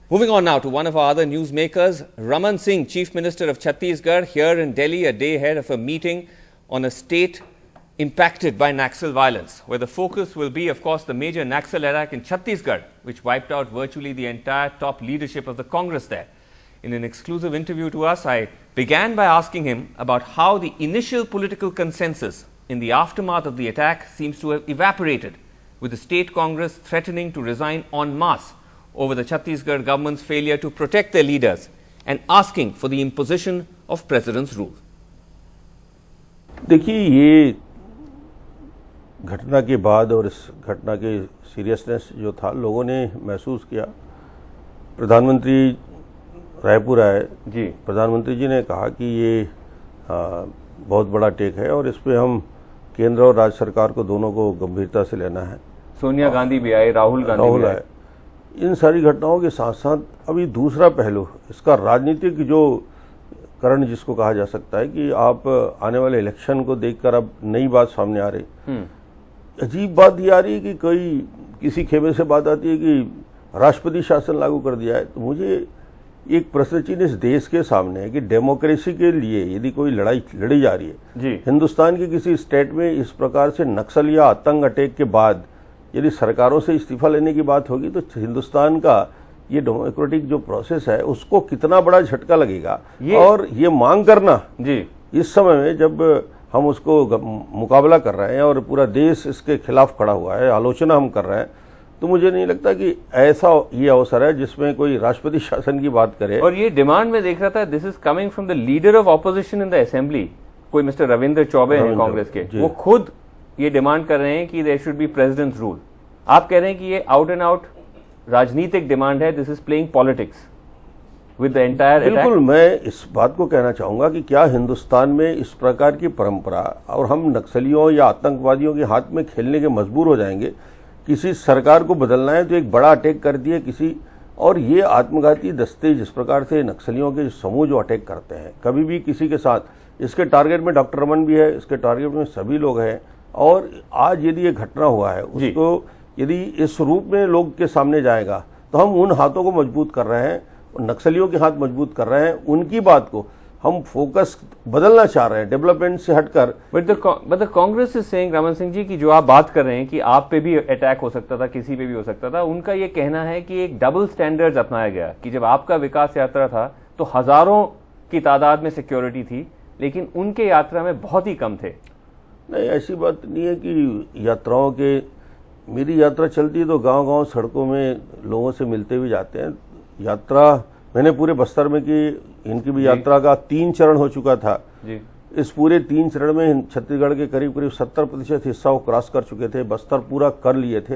Moving on now to one of our other newsmakers, Raman Singh, Chief Minister of Chhattisgarh, here in Delhi a day ahead of a meeting on a state impacted by Naxal violence, where the focus will be, of course, the major Naxal attack in Chhattisgarh, which wiped out virtually the entire top leadership of the Congress there. In an exclusive interview to us, I began by asking him about how the initial political consensus in the aftermath of the attack seems to have evaporated, with the state Congress threatening to resign en masse over the Chhattisgarh government's failure to protect their leaders and asking for the imposition of President's rule. देखिए, ये घटना के बाद और इस घटना के seriousness जो था, लोगों ने महसूस किया। प्रधानमंत्री रायपुर आए जी, प्रधानमंत्री जी ने कहा कि ये बहुत बड़ा टेक है और इस पे हम केंद्र और राज्य सरकार को दोनों को गंभीरता से लेना है। सोनिया गांधी भी आए, राहुल गांधी भी आए। इन सारी घटनाओं के साथ साथ अभी दूसरा पहलू, इसका राजनीतिक जो करण जिसको कहा जा सकता है कि आप आने वाले इलेक्शन को देखकर अब नई बात सामने आ रही। अजीब बात ये आ रही है कि कोई किसी खेमे से बात आती है कि राष्ट्रपति शासन लागू कर दिया है। तो मुझे एक प्रश्न चिन्ह इस देश के सामने है कि डेमोक्रेसी के लिए यदि कोई लड़ाई लड़ी जा रही है जी, हिंदुस्तान के किसी स्टेट में इस प्रकार से नक्सल या आतंक अटैक के बाद यदि सरकारों से इस्तीफा लेने की बात होगी तो हिंदुस्तान का ये डेमोक्रेटिक जो प्रोसेस है उसको कितना बड़ा झटका लगेगा। और ये मांग करना जी इस समय में जब हम उसको मुकाबला कर रहे हैं और पूरा देश इसके खिलाफ खड़ा हुआ है, आलोचना हम कर रहे हैं, तो मुझे नहीं लगता कि ऐसा ये अवसर है जिसमें कोई राष्ट्रपति शासन की बात करे। और ये डिमांड में देख रहा था, this is coming from the leader of opposition in the assembly, कोई मिस्टर रविंद्र चौबे हैं कांग्रेस के, वो खुद ये डिमांड कर रहे हैं कि there should be president's rule. आप कह रहे हैं कि ये आउट एंड आउट राजनीतिक डिमांड है, this is playing politics with the entire attack. बिल्कुल, मैं इस बात को कहना चाहूंगा कि क्या हिंदुस्तान में इस प्रकार की परंपरा और हम नक्सलियों या आतंकवादियों के हाथ में खेलने के मजबूर हो जाएंगे? किसी सरकार को बदलना है तो एक बड़ा अटैक कर दिए किसी, और ये आत्मघाती दस्ते जिस प्रकार से नक्सलियों के समूह जो अटैक करते हैं कभी भी किसी के साथ, इसके टारगेट में डॉक्टर रमन भी है, इसके टारगेट में सभी लोग हैं। और आज यदि ये घटना हुआ है उसको यदि इस रूप में लोग के सामने जाएगा तो हम उन हाथों को मजबूत कर रहे हैं, नक्सलियों के हाथ मजबूत कर रहे हैं, उनकी बात को हम फोकस बदलना चाह रहे हैं डेवलपमेंट से हटकर। But the Congress is saying, Raman Singh ji, की जो आप बात कर रहे हैं कि आप पे भी अटैक हो सकता था, किसी पे भी हो सकता था, उनका ये कहना है कि एक डबल स्टैंडर्ड्स अपनाया गया कि जब आपका विकास यात्रा था तो हजारों की तादाद में सिक्योरिटी थी, लेकिन उनके यात्रा में बहुत ही कम थे। नहीं, ऐसी बात नहीं है कि यात्राओं के, मेरी यात्रा चलती है तो गांव-गांव सड़कों में लोगों से मिलते हुए जाते हैं। यात्रा मैंने पूरे बस्तर में की, इनकी भी यात्रा का 3 चरण हो चुका था जी। इस पूरे 3 चरण में छत्तीसगढ़ के करीब करीब 70% हिस्सा वो क्रॉस कर चुके थे, बस्तर पूरा कर लिए थे।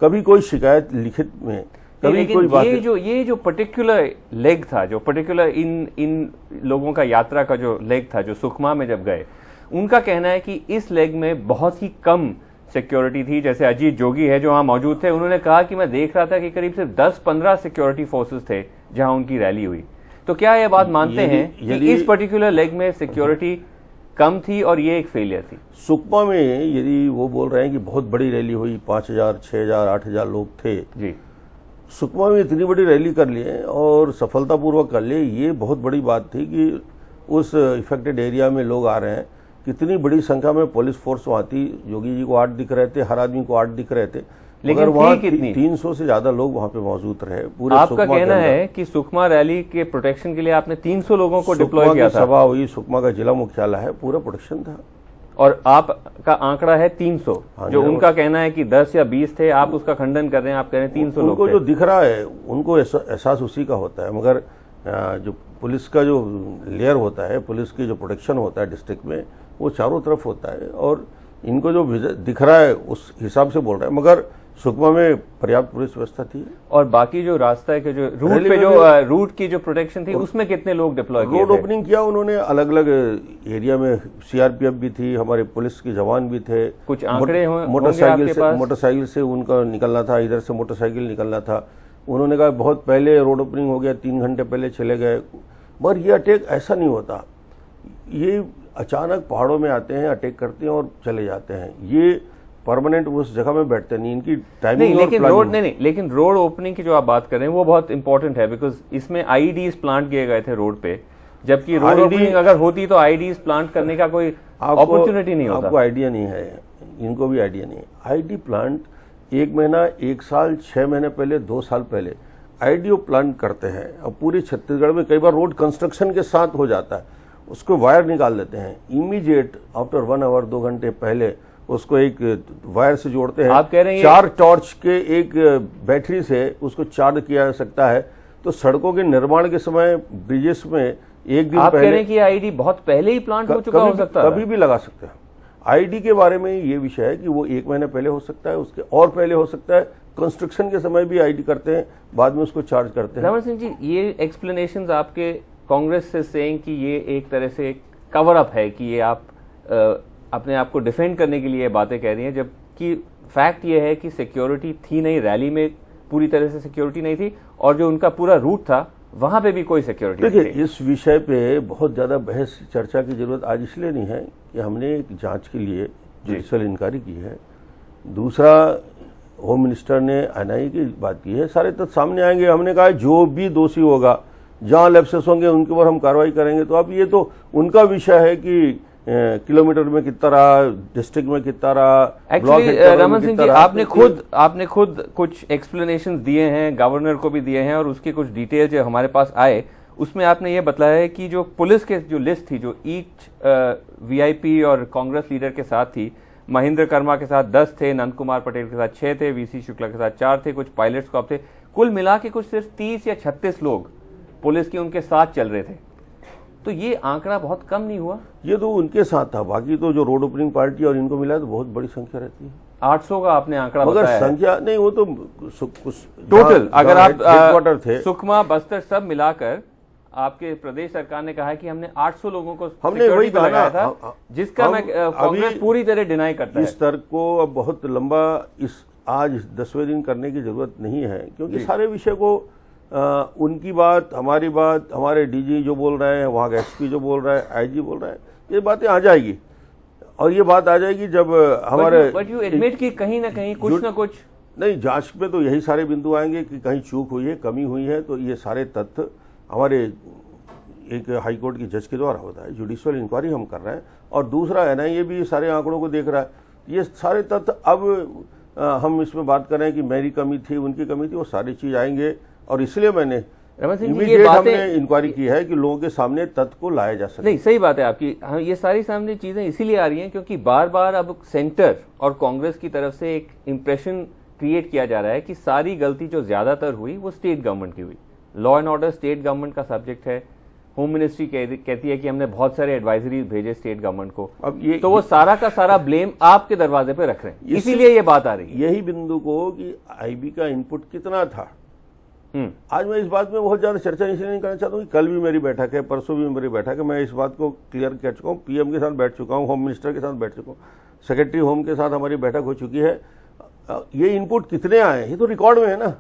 कभी कोई शिकायत लिखित में, कभी कोई बात। ये जो पर्टिकुलर लेग था, जो पर्टिकुलर इन लोगों का यात्रा का जो लेग था, जो सुकमा में जब गए, उनका कहना है कि इस लेग में बहुत ही कम सिक्योरिटी थी। जैसे अजीत जोगी है जो वहां मौजूद थे, उन्होंने कहा कि मैं देख रहा था कि करीब सिर्फ 10-15 सिक्योरिटी फोर्सेस थे जहां उनकी रैली हुई। तो क्या ये बात मानते हैं कि इस पर्टिकुलर लेग में सिक्योरिटी कम थी और ये एक फेलियर थी? सुकमा में यदि वो बोल रहे हैं कि बहुत बड़ी रैली हुई, 5000, 6000, 8000 लोग थे जी, सुकमा में इतनी बड़ी रैली कर लिए और सफलतापूर्वक कर लिए, ये बहुत बड़ी बात थी कि उस इफेक्टेड एरिया में लोग आ रहे हैं। कितनी बड़ी संख्या में पुलिस फोर्स वहां थी, योगी जी को 8 दिख रहे थे, हर आदमी को 8 दिख रहे थे, लेकिन वहां 300 से ज्यादा लोग वहां पे मौजूद रहे। पूरे आपका कहना है कि सुकमा रैली के प्रोटेक्शन के लिए आपने 300 लोगों को डिप्लॉय किया था? सभा हुई, सुकमा का जिला मुख्यालय है, पूरा प्रोटेक्शन था। और आपका आंकड़ा है 300, जो उनका कहना है कि 10 या 20 थे, आप उसका खंडन कर रहे हैं, आप कह रहे हैं 300 लोग। उनको जो दिख रहा है उनको एहसास उसी का होता है, मगर जो पुलिस का जो लेयर होता है, पुलिस की जो प्रोटेक्शन होता है डिस्ट्रिक्ट में, वो चारों तरफ होता है और इनको जो दिख रहा है उस हिसाब से बोल रहे हैं। मगर सुकमा में पर्याप्त पुलिस व्यवस्था थी। और बाकी जो रास्ता के जो रूट पे जो रूट की जो प्रोटेक्शन थी उसमें कितने लोग डिप्लॉय किए थे? रोड ओपनिंग किया उन्होंने, अलग अलग एरिया में सीआरपीएफ भी थी, हमारे पुलिस के जवान भी थे। कुछ आंकड़े मोटरसाइकिल से उनका निकलना था, इधर से मोटरसाइकिल निकलना था। उन्होंने कहा बहुत पहले रोड ओपनिंग हो गया, 3 घंटे पहले चले गए। मगर ये अटैक ऐसा नहीं होता, ये अचानक पहाड़ों में आते हैं, अटैक करते हैं और चले जाते हैं। ये परमानेंट उस जगह में बैठते नहीं, इनकी नहीं, टाइमिंग लेकिन रोड नहीं, लेकिन रोड ओपनिंग की जो आप बात कर रहे हैं वो बहुत इंपॉर्टेंट है, बिकॉज इसमें आईईडीज प्लांट किए गए थे रोड पे, जबकि रोड ओपनिंग अगर होती तो आईईडीज प्लांट करने का कोई अपॉर्चुनिटी नहीं होता। आपको आइडिया नहीं है, इनको भी आइडिया नहीं है। आईडी प्लांट 1 महीना, 1 साल, 6 महीने पहले, 2 साल पहले आईडीओ प्लांट करते हैं। अब पूरी छत्तीसगढ़ में कई बार रोड कंस्ट्रक्शन के साथ हो जाता है, उसको वायर निकाल देते हैं, इमीडिएट आफ्टर 1 आवर 2 घंटे पहले उसको एक वायर से जोड़ते हैं। आप कह रहे हैं 4 टॉर्च के एक बैटरी से उसको चार्ज किया जा सकता है। तो सड़कों के निर्माण के समय ब्रिजेस में एक दिन आप पहले, कह रहे हैं कि आईडी बहुत पहले ही प्लांट हो चुका हो सकता है, कभी भी लगा सकते हैं। आईडी के बारे में ये विषय है कि वो 1 महीने पहले हो सकता है, उसके और पहले हो सकता है। कंस्ट्रक्शन के समय भी आईडी करते हैं, बाद में उसको चार्ज करते हैं। रमन सिंह जी, ये एक्सप्लेनेशंस आपके कांग्रेस से सेइंग कि ये एक तरह से कवर अप है, कि ये आप अपने आप को डिफेंड करने के लिए बातें कह रही हैं, जबकि फैक्ट ये है कि सिक्योरिटी थी नहीं, रैली में पूरी तरह से सिक्योरिटी नहीं थी, और जो उनका पूरा रूट था वहां पे भी कोई सिक्योरिटी नहीं थी। देखिए, इस विषय पे बहुत ज्यादा बहस चर्चा की जरूरत आज इसलिए नहीं है कि हमने एक जांच के लिए जुडिशियल इंक्वायरी की है, दूसरा होम मिनिस्टर ने एनआईए की बात की है, सारे तथ्य सामने आएंगे। हमने कहा जो भी दोषी होगा, जहां लैप्सेस होंगे उनके ऊपर हम कार्रवाई करेंगे। तो अब ये तो उनका विषय है कि किलोमीटर में कितना रहा, डिस्ट्रिक्ट में कितना रहा। एक्चुअली रमन सिंह जी, आपने खुद कुछ एक्सप्लेनेशंस दिए हैं, गवर्नर को भी दिए हैं, और उसके कुछ डिटेल जो हमारे पास आए उसमें आपने ये बताया है कि जो पुलिस के जो लिस्ट थी, जो ईच वीआईपी और कांग्रेस लीडर के साथ थी, महेंद्र कर्मा के साथ 10 थे, नंद कुमार पटेल के साथ 6 थे, वीसी शुक्ला के साथ 4 थे, कुछ पायलट स्क्वाड थे, कुल मिला के कुछ सिर्फ 30 या 36 लोग पुलिस के उनके साथ चल रहे थे। तो ये आंकड़ा बहुत कम नहीं हुआ? ये तो उनके साथ था, बाकी तो जो रोड ओपनिंग पार्टी और इनको मिला है तो बहुत बड़ी संख्या रहती है। 800 का आपने आंकड़ा मगर बताया संख्या नहीं, वो तो टोटल, अगर आप हेडक्वार्टर थे, सुकमा, बस्तर सब मिलाकर आपके प्रदेश सरकार ने कहा है कि हमने 800 लोगों को हमने वही कहा लगाया था, जिसका मैं कांग्रेस पूरी तरह डिनाई करता है। इस तर्क को अब बहुत लंबा आज 10वें दिन करने की जरूरत नहीं है, क्योंकि सारे विषय को उनकी बात, हमारी बात, हमारे डीजी जो बोल रहे हैं, वहाँ का एसपी जो बोल रहा है, आईजी बोल रहे हैं, ये बातें आ जाएगी। और ये बात आ जाएगी जब हमारे बट यू एडमिट कि कहीं ना कहीं कुछ ना कुछ नहीं, जांच में तो यही सारे बिंदु आएंगे कि कहीं चूक हुई है, कमी हुई है। तो ये सारे तथ्य हमारे एक हाईकोर्ट की जज के द्वारा होता है, जुडिशियल इंक्वायरी हम कर रहे हैं, और दूसरा एनआईए भी सारे आंकड़ों को देख रहा है। ये सारे तथ्य अब हम इसमें बात कर रहे हैं कि मेरी कमी थी, उनकी कमी थी, वो सारी चीज आएंगे। और इसलिए मैंने इमीडिएट हमने इंक्वायरी की है कि लोगों के सामने तथ्य को लाया जा सके। नहीं, सही बात है आपकी। ये सारी सामने चीजें इसीलिए आ रही हैं क्योंकि बार बार अब सेंटर और कांग्रेस की तरफ से एक इंप्रेशन क्रिएट किया जा रहा है कि सारी गलती जो ज्यादातर हुई वो स्टेट गवर्नमेंट की हुई। Law and order state government का सब्जेक्ट है। होम मिनिस्ट्री कहती है कि हमने बहुत सारे एडवाइजरी भेजे स्टेट गवर्नमेंट को, अब ये तो वो सारा का सारा ब्लेम आपके दरवाजे पे रख रहे हैं, इसीलिए ये बात आ रही है। यही बिंदु को कि आईबी का इनपुट कितना था, आज मैं इस बात में बहुत ज्यादा चर्चा इसलिए नहीं करना चाहता हूँ कि कल भी मेरी बैठक है, परसों भी मेरी बैठक है, मैं इस बात को क्लियर कर चुका हूँ। पीएम के साथ बैठ चुका हूँ, होम मिनिस्टर के साथ बैठ चुका हूँ, सेक्रेटरी होम के साथ हमारी बैठक हो चुकी है। ये इनपुट कितने आए ये तो रिकॉर्ड में है ना,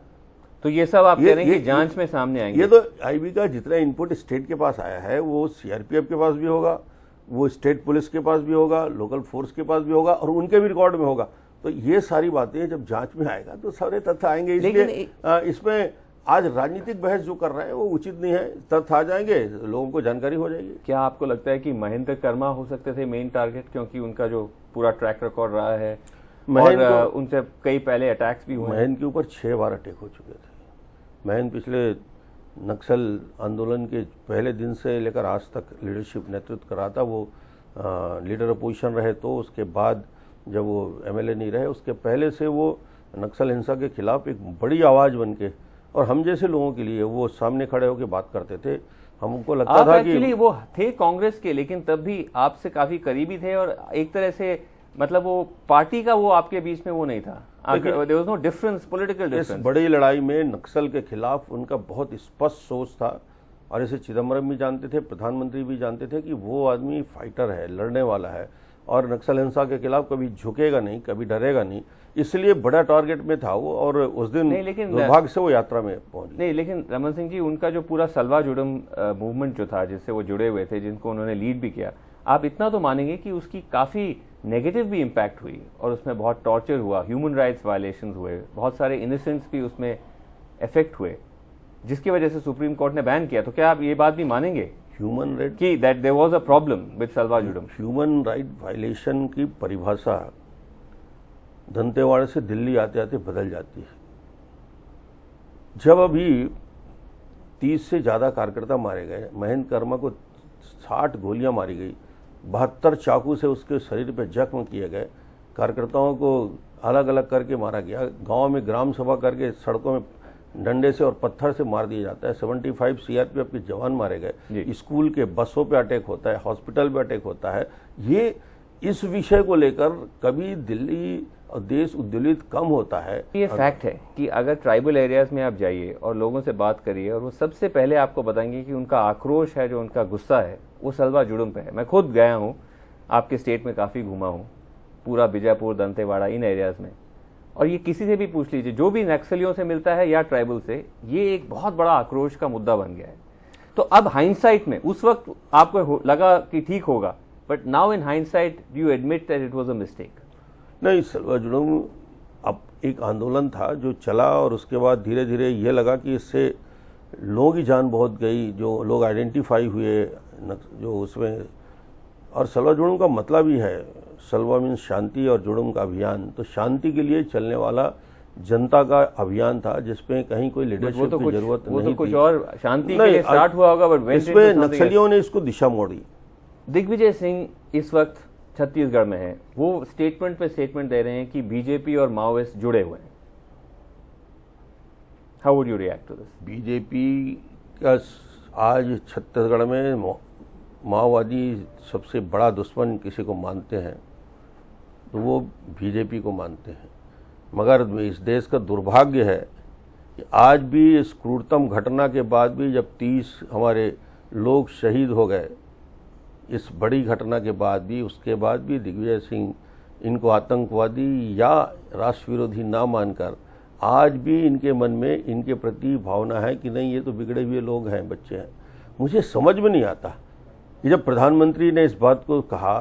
तो ये सब आप कह रहे हैं कि जांच में सामने आएंगे। ये तो आईबी का जितना इनपुट स्टेट के पास आया है वो सीआरपीएफ के पास भी होगा, वो स्टेट पुलिस के पास भी होगा, लोकल फोर्स के पास भी होगा, और उनके भी रिकॉर्ड में होगा। तो ये सारी बातें जब जांच में आएगा तो सारे तथ्य आएंगे। इसलिए इसमें आज राजनीतिक बहस जो कर रहे हैं वो उचित नहीं है। तथ्य आ जाएंगे, लोगों को जानकारी हो जाएगी। क्या आपको लगता है कि महेंद्र कर्मा हो सकते थे मेन टारगेट, क्योंकि उनका जो पूरा ट्रैक रिकॉर्ड रहा है और उनसे कई पहले अटैक्स भी हुए? महेंद्र के ऊपर 6 बार अटैक हो चुके थे। महेंद्र पिछले नक्सल आंदोलन के पहले दिन से लेकर आज तक लीडरशिप नेतृत्व कर रहा था। वो लीडर अपोजिशन रहे, तो उसके बाद जब वो एमएलए नहीं रहे, उसके पहले से वो नक्सल हिंसा के खिलाफ एक बड़ी आवाज बन के और हम जैसे लोगों के लिए वो सामने खड़े होकर बात करते थे। हमको लगता था कि वो थे कांग्रेस के, लेकिन तब भी आपसे काफी करीबी थे और एक तरह से मतलब वो पार्टी का वो आपके बीच में वो नहीं था, there was no difference, political difference. इस बड़ी लड़ाई में नक्सल के खिलाफ उनका बहुत स्पष्ट सोच था, और इसे चिदम्बरम भी जानते थे, प्रधानमंत्री भी जानते थे कि वो आदमी फाइटर है, लड़ने वाला है, और नक्सल हिंसा के खिलाफ कभी झुकेगा नहीं, कभी डरेगा नहीं। इसलिए बड़ा टारगेट में था वो, और उस दिन दुर्भाग्य से वो यात्रा में पहुंच नहीं। लेकिन रमन सिंह जी, उनका जो पूरा सलवा जुडम मूवमेंट जो था, जिससे वो जुड़े हुए थे, जिनको उन्होंने लीड भी किया, आप इतना तो मानेंगे कि उसकी काफी नेगेटिव भी इम्पैक्ट हुई और उसमें बहुत टॉर्चर हुआ, ह्यूमन राइट्स वायलेशंस हुए, बहुत सारे इनोसेंट्स भी उसमें इफेक्ट हुए, जिसकी वजह से सुप्रीम कोर्ट ने बैन किया। तो क्या आप ये बात भी मानेंगे ह्यूमन राइट कि that there was a problem with Salwa Judum? Human right violation की परिभाषा दंतेवाड़ा से दिल्ली आते आते बदल जाती है। जब अभी 30 से ज्यादा कार्यकर्ता मारे गए, महेंद्र कर्मा को 60 गोलियां मारी गई, 72 चाकू से उसके शरीर पे जख्म किए गए, कार्यकर्ताओं को अलग अलग करके मारा गया, गांव में ग्राम सभा करके सड़कों में डंडे से और पत्थर से मार दिया जाता है, 75 सीआरपीएफ के जवान मारे गए, स्कूल के बसों पे अटैक होता है, हॉस्पिटल पे अटैक होता है। ये इस विषय को लेकर कभी दिल्ली और देश उद्वेलित कम होता है। ये फैक्ट है कि अगर ट्राइबल एरियाज में आप जाइए और लोगों से बात करिए और वो सबसे पहले आपको बताएंगे कि उनका आक्रोश है, जो उनका गुस्सा है, वो सल्वाजुडम पे है। मैं खुद गया हूँ, आपके स्टेट में काफ़ी घूमा हूँ, पूरा बीजापुर, दंतेवाड़ा, इन एरियाज में, और ये किसी से भी पूछ लीजिए, जो भी नक्सलियों से मिलता है या ट्राइबल से, ये एक बहुत बड़ा आक्रोश का मुद्दा बन गया है। तो अब हाइंडसाइट में, उस वक्त आपको लगा कि ठीक होगा, but now in hindsight you admit that it was a mistake. नहीं, सल्वाजुडम अब एक आंदोलन था जो चला और उसके बाद धीरे धीरे ये लगा कि इससे लोगों की जान बहुत गई, जो लोग आइडेंटिफाई हुए जो उसमें। और सल्वाजुडम का मतलब ही है, सल्वा मीन्स शांति और जुडम का अभियान, तो शांति के लिए चलने वाला जनता का अभियान था जिसमें कहीं कोई लीडरशिप की जरूरत नहीं थी। कुछ और शांति के लिए स्टार्ट हुआ होगा, बट इसमें नक्सलियों ने इसको दिशा मोड़ी। दिग्विजय सिंह इस वक्त छत्तीसगढ़ में है, वो स्टेटमेंट पे स्टेटमेंट दे रहे हैं कि बीजेपी और माओइस्ट जुड़े हुए हैं। How would you react to this? BJP का आज छत्तीसगढ़ में माओवादी सबसे बड़ा दुश्मन किसी को मानते हैं तो वो बीजेपी को मानते हैं। मगर इस देश का दुर्भाग्य है कि आज भी इस क्रूरतम घटना के बाद भी, जब 30 हमारे लोग शहीद हो गए, इस बड़ी घटना के बाद भी, उसके बाद भी दिग्विजय सिंह इनको आतंकवादी या राष्ट्र विरोधी ना मानकर आज भी इनके मन में इनके प्रति भावना है कि नहीं, ये तो बिगड़े हुए लोग हैं, बच्चे हैं। मुझे समझ में नहीं आता कि जब प्रधानमंत्री ने इस बात को कहा,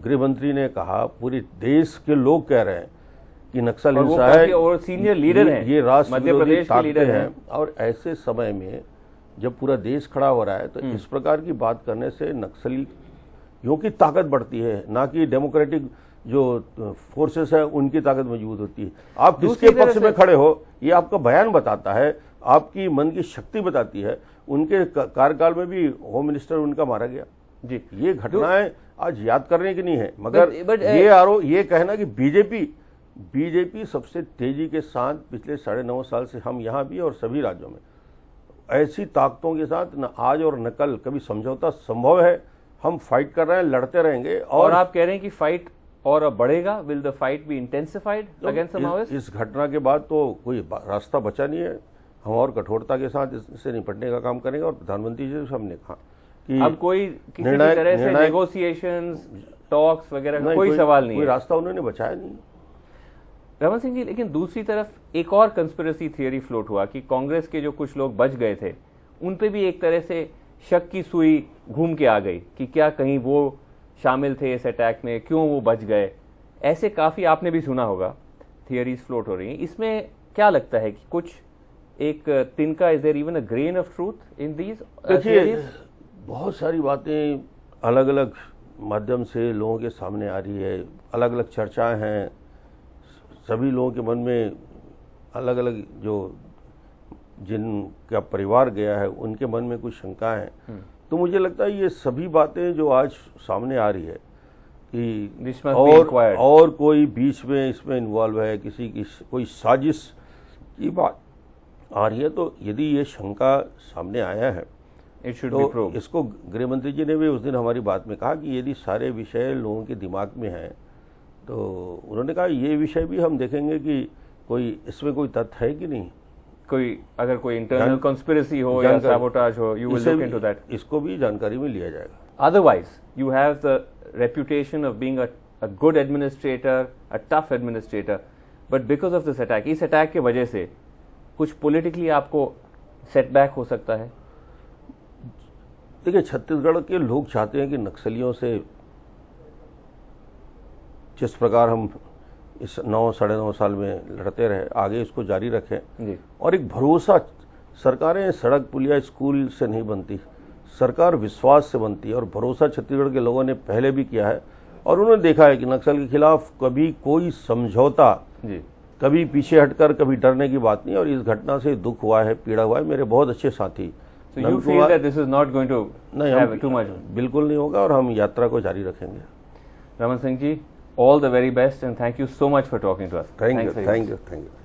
गृह मंत्री ने कहा, पूरे देश के लोग कह रहे हैं कि नक्सल हिंसा है और सीनियर लीडर हैं, ये राष्ट्र मध्य विरोधी प्रदेश के लीडर हैं, और ऐसे समय में जब पूरा देश खड़ा हो रहा है तो इस प्रकार की बात करने से नक्सलियों की ताकत बढ़ती है, ना कि डेमोक्रेटिक जो फोर्सेस है उनकी ताकत मजबूत होती है। आप किसके पक्ष में खड़े हो ये आपका बयान बताता है, आपकी मन की शक्ति बताती है। उनके कार्यकाल में भी होम मिनिस्टर उनका मारा गया जी। ये घटनाएं आज याद करने की नहीं है, मगर ये कहना कि बीजेपी सबसे तेजी के साथ पिछले 9.5 साल से, हम यहाँ भी और सभी राज्यों में ऐसी ताकतों के साथ न आज और न कल कभी समझौता संभव है। हम फाइट कर रहे हैं, लड़ते रहेंगे। और आप कह रहे हैं कि फाइट और अब बढ़ेगा, will the fight be intensified against Maoist? इस घटना के बाद तो कोई रास्ता बचा नहीं है। हम और कठोरता के साथ इससे निपटने का काम करेंगे। और प्रधानमंत्री जी से हमने कहा कि अब कोई किसी भी तरह से नेगोशिएशंस, टॉक्स वगैरह का कोई सवाल नहीं है, कोई रास्ता उन्होंने बचाया नहीं। रमन सिंह जी, लेकिन दूसरी तरफ एक और कंस्पिरेसी थियरी फ्लोट हुआ कि कांग्रेस के जो कुछ लोग बच गए थे उन पे भी एक तरह से शक की सुई घूम के आ गई कि क्या कहीं वो शामिल थे इस अटैक में, क्यों वो बच गए। ऐसे काफी आपने भी सुना होगा थियरीज फ्लोट हो रही हैं। इसमें क्या लगता है कि कुछ एक तिनका, is there even a grain of truth in these? देखिए, बहुत सारी बातें अलग अलग माध्यम से लोगों के सामने आ रही है, अलग अलग चर्चाएं हैं, सभी लोगों के मन में अलग अलग, जो जिनका परिवार गया है उनके मन में कुछ शंका है। तो मुझे लगता है ये सभी बातें जो आज सामने आ रही है कि और कोई बीच में इसमें इन्वॉल्व है, किसी की कोई साजिश की बात आ रही है, तो यदि ये शंका सामने आया है तो इसको गृह मंत्री जी ने भी उस दिन हमारी बात में कहा कि यदि सारे विषय लोगों के दिमाग में हैं तो उन्होंने कहा ये विषय भी हम देखेंगे कि कोई इसमें कोई तथ्य है कि नहीं, कोई अगर कोई इंटरनल कॉन्स्पिरेसी हो या सैबोटाज हो, you will look into that. इसको भी जानकारी में लिया जाएगा। Otherwise you have the reputation of being a good administrator, a tough administrator, but because of this attack, इस अटैक की वजह से कुछ पॉलिटिकली आपको सेटबैक हो सकता है। देखिए, छत्तीसगढ़ के लोग चाहते हैं कि नक्सलियों से जिस प्रकार हम इस 9-9.5 साल में लड़ते रहे, आगे इसको जारी रखें जी। और एक भरोसा, सरकारें सड़क पुलिया स्कूल से नहीं बनती, सरकार विश्वास से बनती है और भरोसा छत्तीसगढ़ के लोगों ने पहले भी किया है और उन्होंने देखा है कि नक्सल के खिलाफ कभी कोई समझौता, जी। कभी पीछे हटकर, कभी डरने की बात नहीं। और इस घटना से दुख हुआ है, पीड़ा हुआ है। मेरे बहुत अच्छे साथी, So you feel that this is not going to have too much? बिल्कुल नहीं होगा और हम यात्रा को जारी रखेंगे। Raman Singh ji, all the very best and thank you so much for talking to us. Thank you.